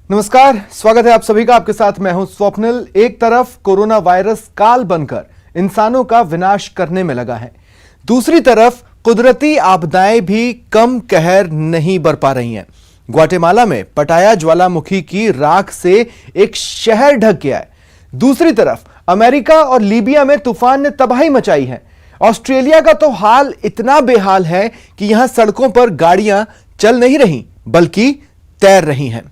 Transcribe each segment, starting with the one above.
नमस्कार, स्वागत है आप सभी का। आपके साथ मैं हूं स्वप्निल। एक तरफ कोरोना वायरस काल बनकर इंसानों का विनाश करने में लगा है, दूसरी तरफ कुदरती आपदाएं भी कम कहर नहीं बरपा रही हैं। ग्वाटेमाला में पटाया ज्वालामुखी की राख से एक शहर ढक गया है। दूसरी तरफ अमेरिका और लीबिया में तूफान ने तबाही मचाई है। ऑस्ट्रेलिया का तो हाल इतना बेहाल है कि यहां सड़कों पर गाड़ियां चल नहीं रही बल्कि तैर रही हैं।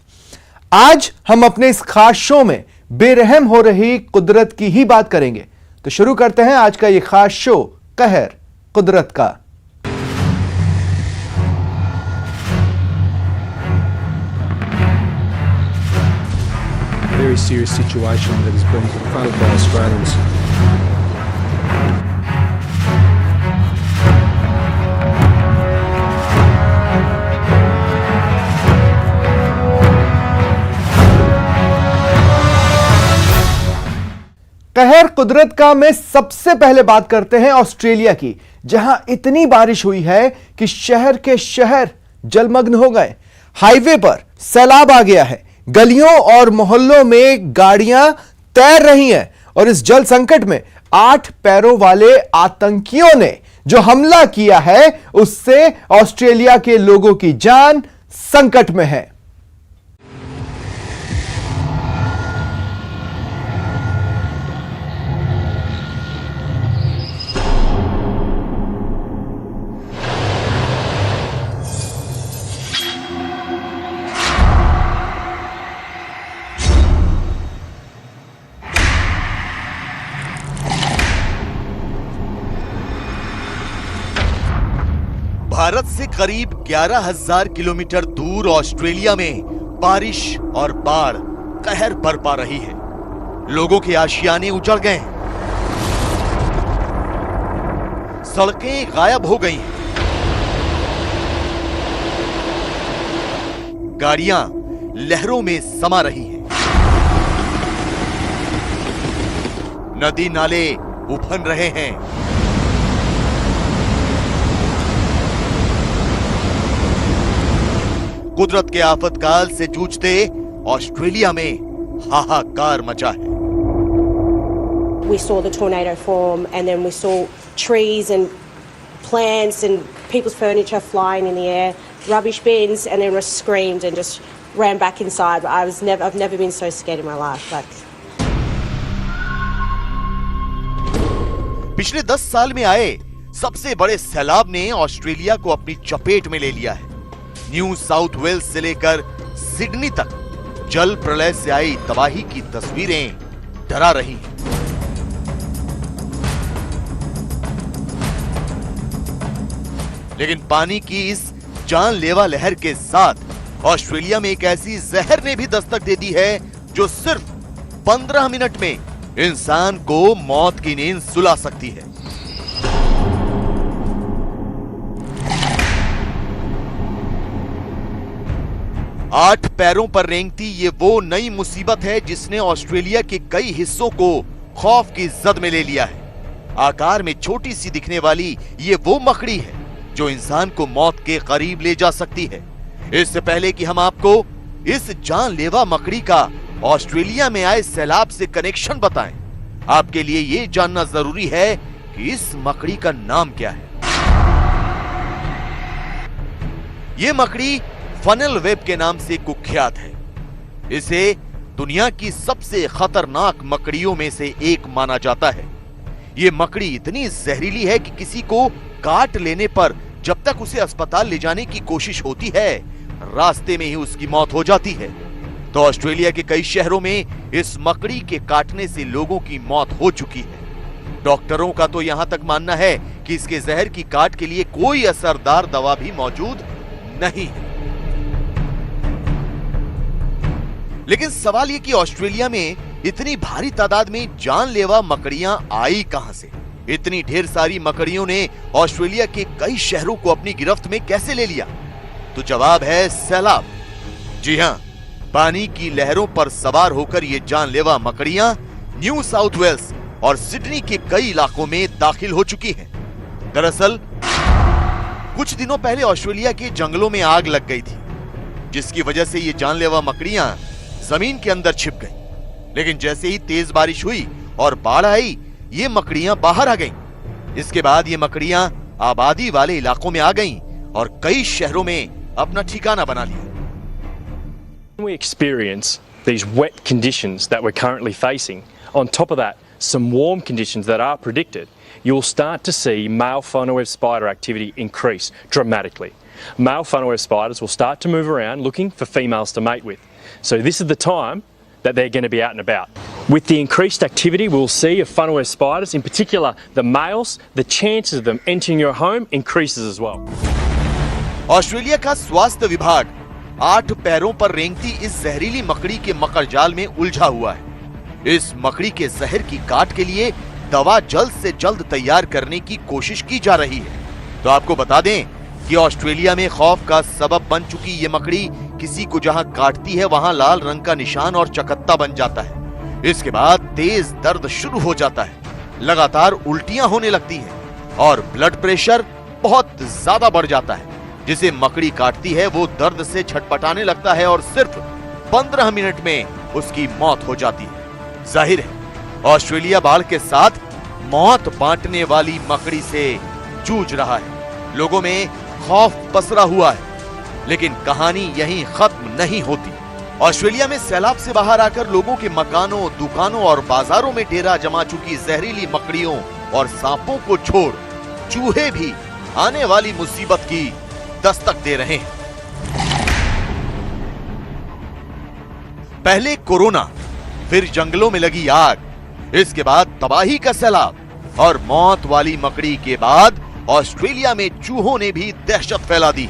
आज हम अपने इस खास शो में बेरहम हो रही कुदरत की ही बात करेंगे। तो शुरू करते हैं आज का ये खास शो, कहर कुदरत का। Very serious situation that has been confronted by Australians. कहर कुदरत का में सबसे पहले बात करते हैं ऑस्ट्रेलिया की, जहां इतनी बारिश हुई है कि शहर के शहर जलमग्न हो गए। हाईवे पर सैलाब आ गया है, गलियों और मोहल्लों में गाड़ियां तैर रही हैं और इस जल संकट में 8 पैरों वाले आतंकियों ने जो हमला किया है उससे ऑस्ट्रेलिया के लोगों की जान संकट में है। भारत से करीब 11,000 किलोमीटर दूर ऑस्ट्रेलिया में बारिश और बाढ़ कहर बरपा रही है। लोगों के आशियाने उजड़ गए हैं, सड़कें गायब हो गई हैं, गाड़ियां लहरों में समा रही हैं, नदी नाले उफन रहे हैं। कुदरत के आफतकाल से जूझते ऑस्ट्रेलिया में हाहाकार मचा है। We saw the tornado form and then we saw trees and plants and people's furniture flying in the air, rubbish bins, and then we screamed and just ran back inside. I've never been so scared in my life. पिछले 10 साल में आए सबसे बड़े सैलाब ने Australia को अपनी चपेट में ले लिया है। न्यू साउथ वेल्स से लेकर सिडनी तक जल प्रलय से आई तबाही की तस्वीरें डरा रही हैं। लेकिन पानी की इस जानलेवा लहर के साथ ऑस्ट्रेलिया में एक ऐसी जहर ने भी दस्तक दे दी है जो सिर्फ 15 मिनट में इंसान को मौत की नींद सुला सकती है। आठ पैरों पर रेंगती ये वो नई मुसीबत है जिसने ऑस्ट्रेलिया के कई हिस्सों को खौफ की जद में ले लिया है। आकार में छोटी सी दिखने वाली ये वो मकड़ी है जो इंसान को मौत के करीब ले जा सकती है। इससे पहले कि हम आपको इस जानलेवा मकड़ी का ऑस्ट्रेलिया में आए सैलाब से कनेक्शन बताएं, आपके लिए ये जानना जरूरी है कि इस मकड़ी का नाम क्या है। ये मकड़ी फनल वेब के नाम से कुख्यात है। इसे दुनिया की सबसे खतरनाक मकड़ियों में से एक माना जाता है। ये मकड़ी इतनी जहरीली है कि किसी को काट लेने पर जब तक उसे अस्पताल ले जाने की कोशिश होती है, रास्ते में ही उसकी मौत हो जाती है। तो ऑस्ट्रेलिया के कई शहरों में इस मकड़ी के काटने से लोगों की मौत हो चुकी है। डॉक्टरों का तो यहां तक मानना है कि इसके जहर की काट के लिए कोई असरदार दवा भी मौजूद नहीं है। लेकिन सवाल ये कि ऑस्ट्रेलिया में इतनी भारी तादाद में जानलेवा मकड़ियां आई कहां से? इतनी ढेर सारी मकड़ियों ने ऑस्ट्रेलिया के कई शहरों को अपनी गिरफ्त में कैसे ले लिया? तो जवाब है सैलाब। जी हां, पानी की लहरों पर सवार होकर ये जानलेवा मकड़ियां न्यू साउथ वेल्स और सिडनी के कई इलाकों में दाखिल हो चुकी हैं। दरअसल कुछ दिनों पहले ऑस्ट्रेलिया के जंगलों में आग लग गई थी, जिसकी वजह से ये जानलेवा मकड़ियां जमीन के अंदर छिप गई। लेकिन जैसे ही तेज बारिश हुई और बाढ़ आई, ये मकड़ियां बाहर आ गईं। इसके बाद ये मकड़ियां आबादी वाले इलाकों में आ गईं और कई शहरों में अपना ठिकाना बना लिया। We experience these wet conditions that we're currently facing. On top of that, some warm conditions that are predicted. You'll start to see male funnel web spider activity increase dramatically. Male funnel web spiders will start to move around looking for females to mate with. So this is the time that they're going to be out and about. With the increased activity we'll see of funnel web spiders, in particular the males, the chances of them entering your home increases as well. Australia का स्वास्थ्य विभाग 8 पैरों पर रेंगती इस जहरीली मकड़ी के मकड़जाल में उलझा हुआ है। इस मकड़ी के जहर की काट के लिए दवा जल्द से जल्द तैयार करने की कोशिश की जा रही है। तो आपको बता दें कि ऑस्ट्रेलिया में खौफ का सबब बन चुकी ये मकड़ी किसी को जहां काटती है वहां लाल रंग का निशान और चकत्ता बन जाता है। इसके बाद तेज दर्द शुरू हो जाता है, लगातार उल्टियां होने लगती हैं और ब्लड प्रेशर बहुत ज्यादा बढ़ जाता है। जिसे मकड़ी काटती है वो दर्द से छटपटाने लगता है और सिर्फ 15 मिनट में उसकी मौत हो जाती है। जाहिर है ऑस्ट्रेलिया बाढ़ के साथ मौत बांटने वाली मकड़ी से जूझ रहा है। लोगों में खौफ पसरा हुआ है, लेकिन कहानी यहीं खत्म नहीं होती। ऑस्ट्रेलिया में सैलाब से बाहर आकर लोगों के मकानों, दुकानों और बाजारों में डेरा जमा चुकी जहरीली मकड़ियों और सांपों को छोड़ चूहे भी आने वाली मुसीबत की दस्तक दे रहे हैं। पहले कोरोना, फिर जंगलों में लगी आग, इसके बाद तबाही का सैलाब और मौत वाली मकड़ी के बाद ऑस्ट्रेलिया में चूहों ने भी दहशत फैला दी।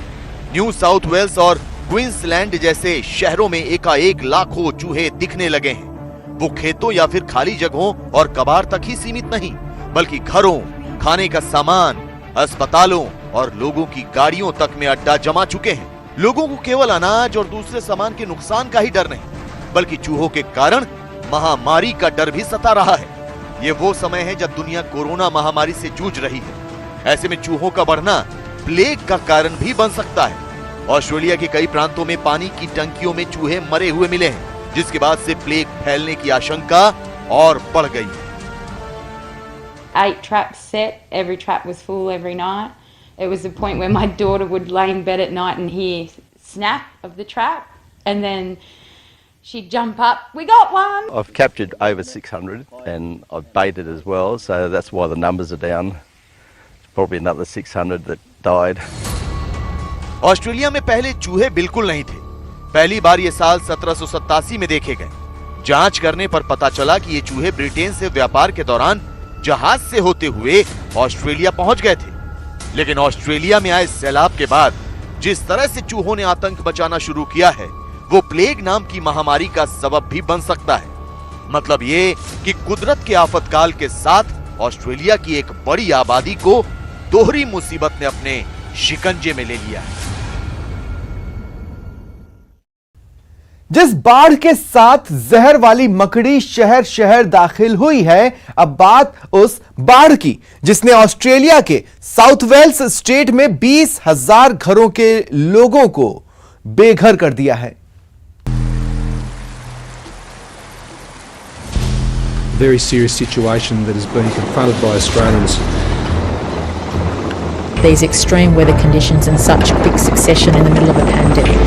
न्यू साउथ वेल्स और क्वींसलैंड जैसे शहरों में एकाएक लाखों चूहे दिखने लगे हैं। वो खेतों या फिर खाली जगहों और कबाड़ तक ही सीमित नहीं, बल्कि घरों, खाने का सामान, अस्पतालों और लोगों की गाड़ियों तक में अड्डा जमा चुके हैं। लोगों को केवल अनाज और दूसरे सामान के नुकसान का ही डर नहीं, बल्कि चूहों के कारण महामारी का डर भी सता रहा है। ये वो समय है जब दुनिया कोरोना महामारी से जूझ रही है। ऐसे में चूहों का बढ़ना प्लेग का कारण भी बन सकता है। ऑस्ट्रेलिया के कई प्रांतों में पानी की टंकियों में चूहे मरे हुए मिले हैं, जिसके बाद से प्लेग फैलने की आशंका और बढ़ गई है। 8 traps set, every trap was full every night. It was the point where my daughter would lay in bed at night and hear snap of the trap, and then she'd jump up, we got one! I've captured over 600 and I've baited as well, so that's why the numbers are down. Probably another 600 that died. Australia में पहले चूहे बिल्कुल नहीं थे। पहली बार ये साल 1787 में देखे गए। जांच करने पर पता चला कि ये चूहे ब्रिटेन से व्यापार के दौरान जहाज से होते हुए ऑस्ट्रेलिया पहुंच गए थे। लेकिन ऑस्ट्रेलिया में आए सैलाब के बाद जिस तरह से चूहों ने आतंक मचाना शुरू किया है, वो प्लेग नाम की महामारी का सबब भी बन सकता है। मतलब ये कि कुदरत के आफतकाल के साथ ऑस्ट्रेलिया की एक बड़ी आबादी को दोहरी मुसीबत ने अपने शिकंजे में ले लिया है। जिस बाढ़ के साथ जहर वाली मकड़ी शहर शहर दाखिल हुई है, अब बात उस बाढ़ की जिसने ऑस्ट्रेलिया के साउथ वेल्स स्टेट में 20,000 घरों के लोगों को बेघर कर दिया है। Very serious situation that is being confronted by Australians. These extreme weather conditions in such quick succession in the middle of a pandemic.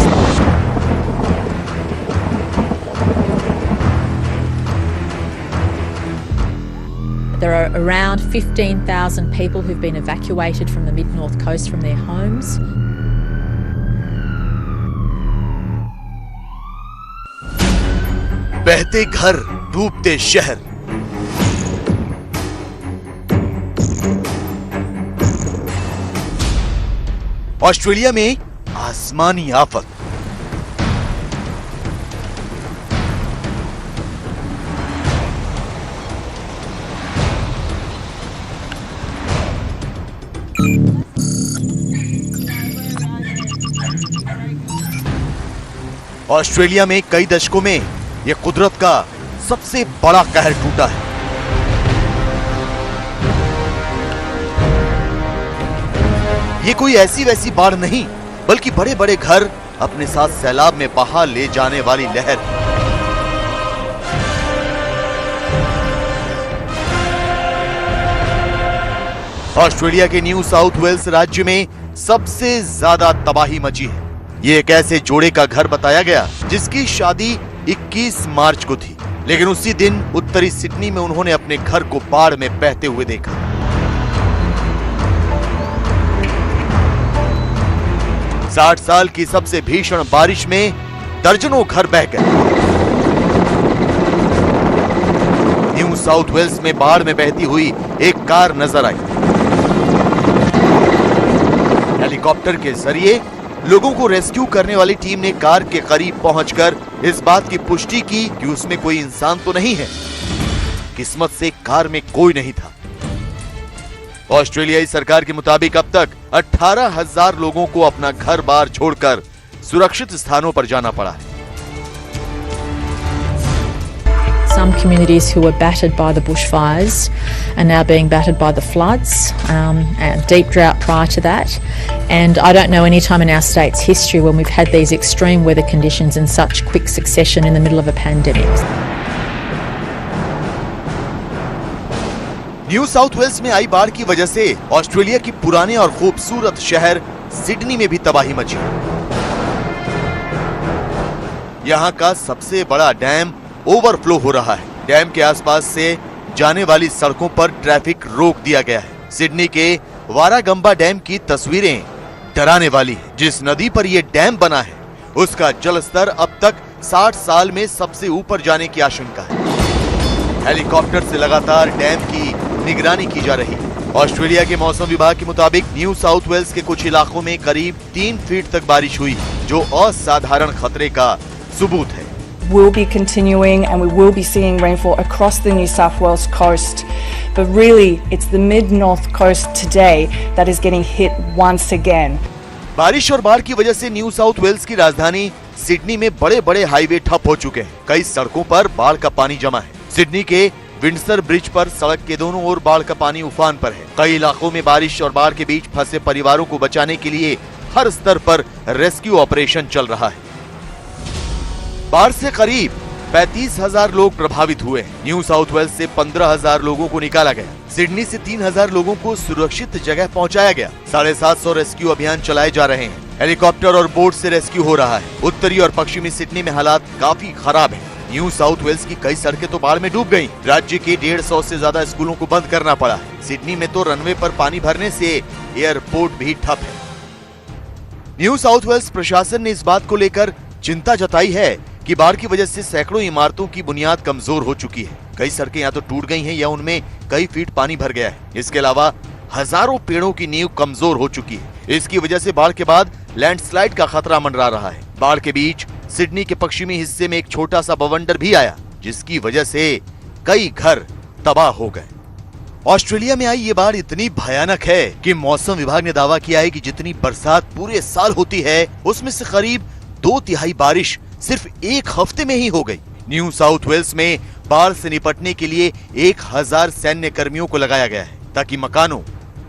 There are around 15,000 people who've been evacuated from the mid-north coast from their homes. बहते घर, डूबते शहर। Australia में आसमानी आफत। Australia में कई दशकों में यह कुदरत का सबसे बड़ा कहर टूटा है। ये कोई ऐसी वैसी बाढ़ नहीं, बल्कि बड़े बड़े घर अपने साथ सैलाब में बहा ले जाने वाली लहर। ऑस्ट्रेलिया के न्यू साउथ वेल्स राज्य में सबसे ज्यादा तबाही मची है। ये एक ऐसे जोड़े का घर बताया गया जिसकी शादी 21 मार्च को थी, लेकिन उसी दिन उत्तरी सिडनी में उन्होंने अपने घर को बाढ़ में बहते हुए देखा। साठ साल की सबसे भीषण बारिश में दर्जनों घर बह गए। न्यू साउथ वेल्स में बाढ़ में बहती हुई एक कार नजर आई। हेलीकॉप्टर के जरिए लोगों को रेस्क्यू करने वाली टीम ने कार के करीब पहुंचकर इस बात की पुष्टि की कि उसमें कोई इंसान तो नहीं है। किस्मत से कार में कोई नहीं था। ऑस्ट्रेलियाई सरकार के मुताबिक अब तक 18,000 लोगों को अपना घर बार छोड़कर सुरक्षित स्थानों पर जाना पड़ा है। Some communities who were battered by the bushfires are now being battered by the floods, and deep drought prior to that. And I don't know any time in our state's history when we've had these extreme weather conditions in such quick succession in the middle of a pandemic. New South Wales में आई बाढ़ की वजह से Australia की पुराने और खूबसूरत शहर सिडनी में भी तबाही मची। यहाँ का सबसे बड़ा डैम ओवरफ्लो हो रहा है। डैम के आसपास से जाने वाली सड़कों पर ट्रैफिक रोक दिया गया है। सिडनी के वारागंबा डैम की तस्वीरें डराने वाली है। जिस नदी पर यह डैम बना है उसका जलस्तर अब तक 60 साल में सबसे ऊपर जाने की आशंका है। हेलीकॉप्टर से लगातार डैम की निगरानी की जा रही है। ऑस्ट्रेलिया के मौसम विभाग के मुताबिक न्यू साउथ वेल्स के कुछ इलाकों में करीब 3 फीट तक बारिश हुई, जो असाधारण खतरे का सबूत है। Will be continuing and we will be seeing rainfall across the New South Wales coast, but really it's the mid-north coast today that is getting hit once again. बारिश और बाढ़ की वजह से न्यू साउथ वेल्स की राजधानी Sydney में बड़े-बड़े हाईवे ठप हो चुके हैं। कई सड़कों पर बाढ़ का पानी जमा है। सिडनी के विंडसर ब्रिज पर सड़क के दोनों ओर बाढ़ का पानी उफान पर है। कई इलाकों में बारिश और बाढ़ के बीच फंसे परिवारों को बचाने के लिए हर स्तर पर रेस्क्यू ऑपरेशन चल रहा है। बाढ़ से करीब 35,000 लोग प्रभावित हुए हैं। न्यू साउथ वेल्स से 15,000 लोगों को निकाला गया। सिडनी से 3,000 लोगों को सुरक्षित जगह पहुंचाया गया। 750 रेस्क्यू अभियान चलाए जा रहे हैं। हेलीकॉप्टर और बोट से रेस्क्यू हो रहा है। उत्तरी और पश्चिमी सिडनी में हालात काफी खराब है। न्यू साउथ वेल्स की कई सड़कें तो बाढ़ में डूब गईं। राज्य के 150 से ज्यादा स्कूलों को बंद करना पड़ा है। सिडनी में तो रनवे पर पानी भरने से एयरपोर्ट भी ठप है। न्यू साउथ वेल्स प्रशासन ने इस बात को लेकर चिंता जताई है कि बाढ़ की वजह से सैकड़ों इमारतों की बुनियाद कमजोर हो चुकी है। कई सड़कें या तो टूट गई हैं या उनमें कई फीट पानी भर गया है। इसके अलावा हजारों पेड़ों की नींव कमजोर हो चुकी है। इसकी वजह से बाढ़ के बाद लैंडस्लाइड का खतरा मंडरा रहा है। बाढ़ के बीच सिडनी के पश्चिमी हिस्से में एक छोटा सा बवंडर भी आया, जिसकी वजह से कई घर तबाह हो गए। ऑस्ट्रेलिया में आई ये बाढ़ इतनी भयानक है कि मौसम विभाग ने दावा किया है कि जितनी बरसात पूरे साल होती है उसमें से करीब 2/3 बारिश सिर्फ एक हफ्ते में ही हो गई। न्यू साउथ वेल्स में बाढ़ से निपटने के लिए 1000 सैन्य कर्मियों को लगाया गया है ताकि मकानों,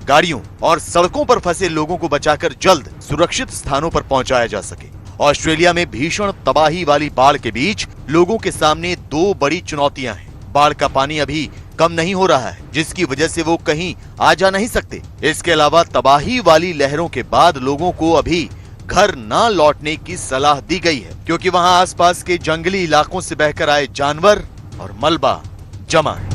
गाड़ियों और सड़कों पर फंसे लोगों को बचाकर जल्द सुरक्षित स्थानों पर पहुंचाया जा सके। ऑस्ट्रेलिया में भीषण तबाही वाली बाढ़ के बीच लोगों के सामने 2 बड़ी चुनौतियां हैं। बाढ़ का पानी अभी कम नहीं हो रहा है, जिसकी वजह से वो कहीं आ जा नहीं सकते। इसके अलावा तबाही वाली लहरों के बाद लोगों को अभी घर ना लौटने की सलाह दी गई है, क्योंकि वहां आसपास के जंगली इलाकों से बहकर आए जानवर और मलबा जमा है।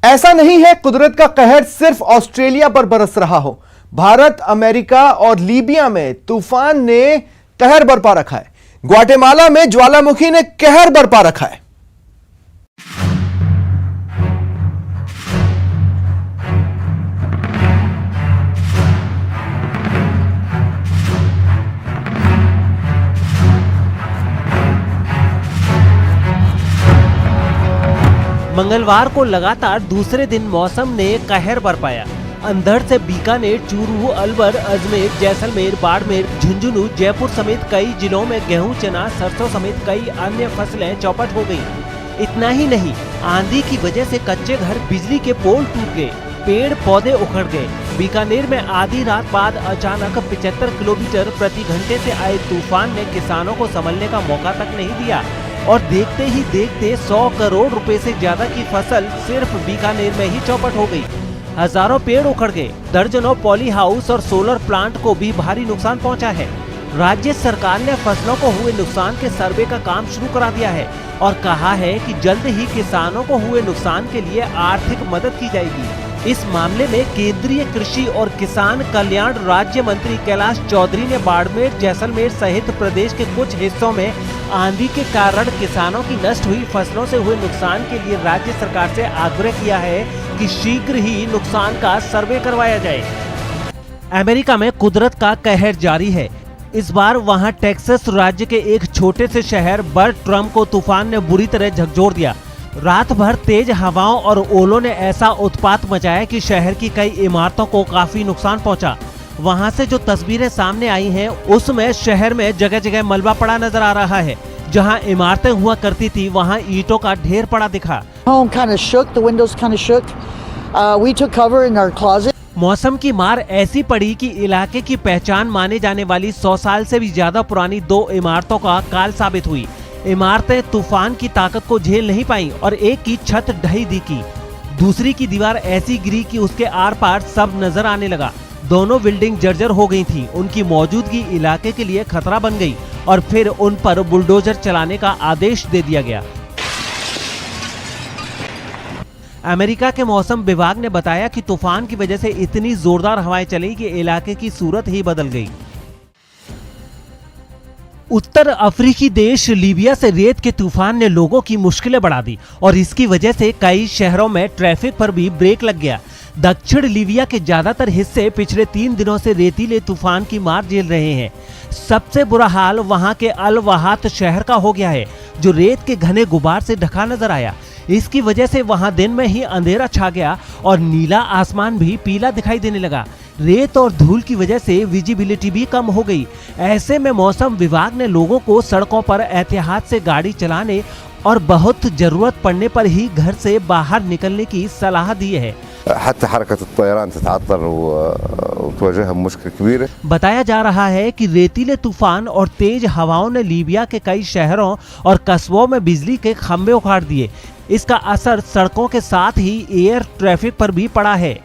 ऐसा नहीं है कुदरत का कहर सिर्फ ऑस्ट्रेलिया पर बरस रहा हो। भारत, अमेरिका और लीबिया में तूफान ने कहर बरपा रखा है। ग्वाटेमाला में ज्वालामुखी ने कहर बरपा रखा है। मंगलवार को लगातार दूसरे दिन मौसम ने कहर बरपाया। अंधड़ से बीकानेर, चूरू, अलवर, अजमेर, जैसलमेर, बाड़मेर, झुंझुनू, जयपुर समेत कई जिलों में गेहूं, चना, सरसों समेत कई अन्य फसलें चौपट हो गईं। इतना ही नहीं, आंधी की वजह से कच्चे घर, बिजली के पोल टूट गए, पेड़ पौधे उखड़ गए। बीकानेर में आधी रात बाद अचानक 75 किलोमीटर प्रति घंटे से आए तूफान ने किसानों को संभलने का मौका तक नहीं दिया। और देखते ही देखते 100 करोड़ रुपए से ज्यादा की फसल सिर्फ बीकानेर में ही चौपट हो गई। हजारों पेड़ उखड़ गए, दर्जनों पॉली हाउस और सोलर प्लांट को भी भारी नुकसान पहुंचा है। राज्य सरकार ने फसलों को हुए नुकसान के सर्वे का काम शुरू करा दिया है और कहा है कि जल्द ही किसानों को हुए नुकसान के लिए आर्थिक मदद की जाएगी। इस मामले में केंद्रीय कृषि और किसान कल्याण राज्य मंत्री कैलाश चौधरी ने बाड़मेर, जैसलमेर सहित प्रदेश के कुछ हिस्सों में आंधी के कारण किसानों की नष्ट हुई फसलों से हुए नुकसान के लिए राज्य सरकार से आग्रह किया है कि शीघ्र ही नुकसान का सर्वे करवाया जाए। अमेरिका में कुदरत का कहर जारी है। इस बार वहां टेक्सास राज्य के एक छोटे से शहर बर्ट्रम को तूफान ने बुरी तरह झकझोर दिया। रात भर तेज हवाओं और ओलों ने ऐसा उत्पात मचाया कि शहर की कई इमारतों को काफी नुकसान पहुंचा। वहां से जो तस्वीरें सामने आई हैं, उसमें शहर में जगह जगह मलबा पड़ा नजर आ रहा है। जहां इमारतें हुआ करती थी, वहां ईंटों का ढेर पड़ा दिखा। मौसम की मार ऐसी पड़ी कि इलाके की पहचान माने जाने वाली 100 साल से भी ज्यादा पुरानी 2 इमारतों का काल साबित हुई। इमारतें तूफान की ताकत को झेल नहीं पाई और एक की छत ढही दिखी, दूसरी की दीवार ऐसी गिरी कि उसके आर पार सब नजर आने लगा। दोनों बिल्डिंग जर्जर हो गई थी। उनकी मौजूदगी इलाके के लिए खतरा बन गई और फिर उन पर बुलडोजर चलाने का आदेश दे दिया गया। अमेरिका के मौसम विभाग ने बताया कि तूफान की वजह से इतनी जोरदार हवाएं चली कि इलाके की सूरत ही बदल गई। उत्तर अफ्रीकी देश लीबिया से रेत के तूफान ने लोगों की मुश्किलें बढ़ा दी और इसकी वजह से कई शहरों में ट्रैफिक पर भी ब्रेक लग गया। दक्षिण लीबिया के ज्यादातर हिस्से पिछले 3 दिनों से रेतीले तूफान की मार झेल रहे हैं। सबसे बुरा हाल वहां के अल वहात शहर का हो गया है, जो रेत के घने गुबार से ढका नजर आया। इसकी वजह से वहां दिन में ही अंधेरा छा गया और नीला आसमान भी पीला दिखाई देने लगा। रेत और धूल की वजह से विजिबिलिटी भी कम हो गई। ऐसे में मौसम विभाग ने लोगों को सड़कों पर एहतियात से गाड़ी चलाने और बहुत जरूरत पड़ने पर ही घर से बाहर निकलने की सलाह दी है। बताया जा रहा है कि रेतीले तूफान और तेज हवाओं ने लीबिया के कई शहरों और कस्बों में बिजली के खंभे उखाड़ दिए। इसका असर सड़कों के साथ ही एयर ट्रैफिक पर भी पड़ा है।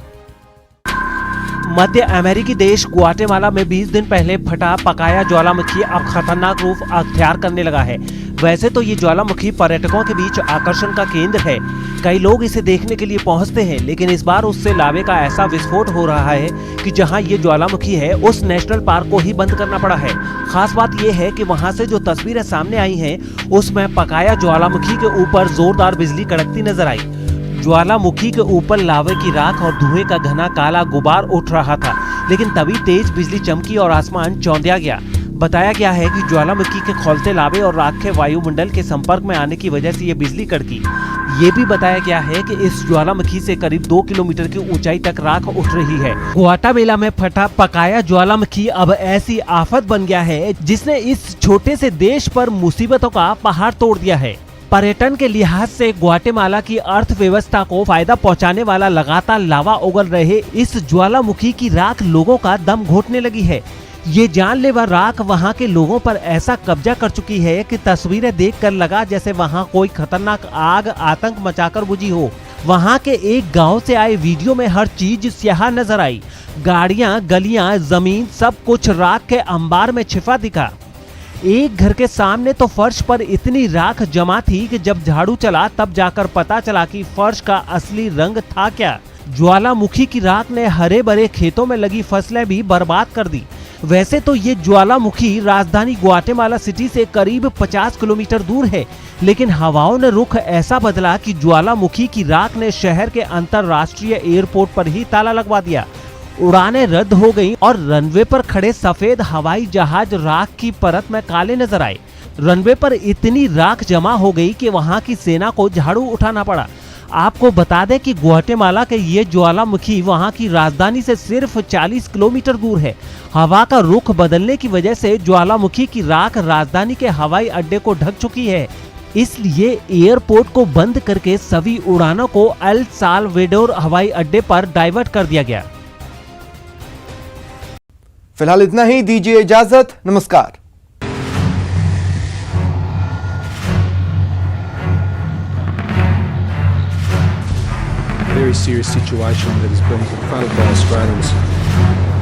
मध्य अमेरिकी देश ग्वाटेमाला में 20 दिन पहले फटा पकाया ज्वालामुखी अब खतरनाक रूप अख्तियार करने लगा है। वैसे तो ये ज्वालामुखी पर्यटकों के बीच आकर्षण का केंद्र है, कई लोग इसे देखने के लिए पहुंचते हैं, लेकिन इस बार उससे लावे का ऐसा विस्फोट हो रहा है कि जहां ये ज्वालामुखी है उस नेशनल पार्क को ही बंद करना पड़ा है। खास बात यह है कि वहां से जो तस्वीरें सामने आई हैं, उसमें पकाया ज्वालामुखी के ऊपर जोरदार बिजली कड़कती नजर आई। ज्वालामुखी के ऊपर लावे की राख और धुएं का घना काला गुबार उठ रहा था, लेकिन तभी तेज बिजली चमकी और आसमान चौंधिया गया। बताया गया है कि ज्वालामुखी के खौलते लावे और राख के वायुमंडल के संपर्क में आने की वजह से ये बिजली कड़की। ये भी बताया गया है कि इस ज्वालामुखी से करीब 2 किलोमीटर की ऊंचाई तक राख उठ रही है। ग्वाटेमाला में फटा पकाया ज्वालामुखी अब ऐसी आफत बन गया है जिसने इस छोटे से देश पर मुसीबतों का पहाड़ तोड़ दिया है। पर्यटन के लिहाज से ग्वाटेमाला की अर्थव्यवस्था को फायदा पहुंचाने वाला लगातार लावा उगल रहे इस ज्वालामुखी की राख लोगों का दम घोटने लगी है। ये जानलेवा राख वहां के लोगों पर ऐसा कब्जा कर चुकी है कि तस्वीरें देखकर लगा जैसे वहां कोई खतरनाक आग आतंक मचाकर बुझी हो। वहां के एक गांव से आए वीडियो में हर चीज स्याह नजर आई। गाड़ियां, गलियां, जमीन, सब कुछ राख के अंबार में छिपा दिखा। एक घर के सामने तो फर्श पर इतनी राख जमा थी कि जब झाड़ू चला तब जाकर पता चला कि फर्श का असली रंग था क्या। ज्वालामुखी की राख ने हरे भरे खेतों में लगी फसलें भी बर्बाद कर दी। वैसे तो ये ज्वालामुखी राजधानी ग्वाटेमाला सिटी से करीब 50 किलोमीटर दूर है, लेकिन हवाओं ने रुख ऐसा बदला कि ज्वालामुखी की राख ने शहर के अंतरराष्ट्रीय एयरपोर्ट पर ही ताला लगवा दिया। उड़ानें रद्द हो गईं और रनवे पर खड़े सफेद हवाई जहाज राख की परत में काले नजर आए। रनवे पर इतनी राख जमा हो गई कि वहां की सेना को झाड़ू उठाना पड़ा। आपको बता दें कि ग्वाटेमाला के ये ज्वालामुखी वहां की राजधानी से सिर्फ 40 किलोमीटर दूर है। हवा का रुख बदलने की वजह से ज्वालामुखी की राख राजधानी के हवाई अड्डे को ढक चुकी है। इसलिए एयरपोर्ट को बंद करके सभी उड़ानों को एल साल्वाडोर हवाई अड्डे पर डाइवर्ट कर दिया गया। फिलहाल इतना ही, दीजिए इजाजत, नमस्कार। serious situation that is being confronted by Australians.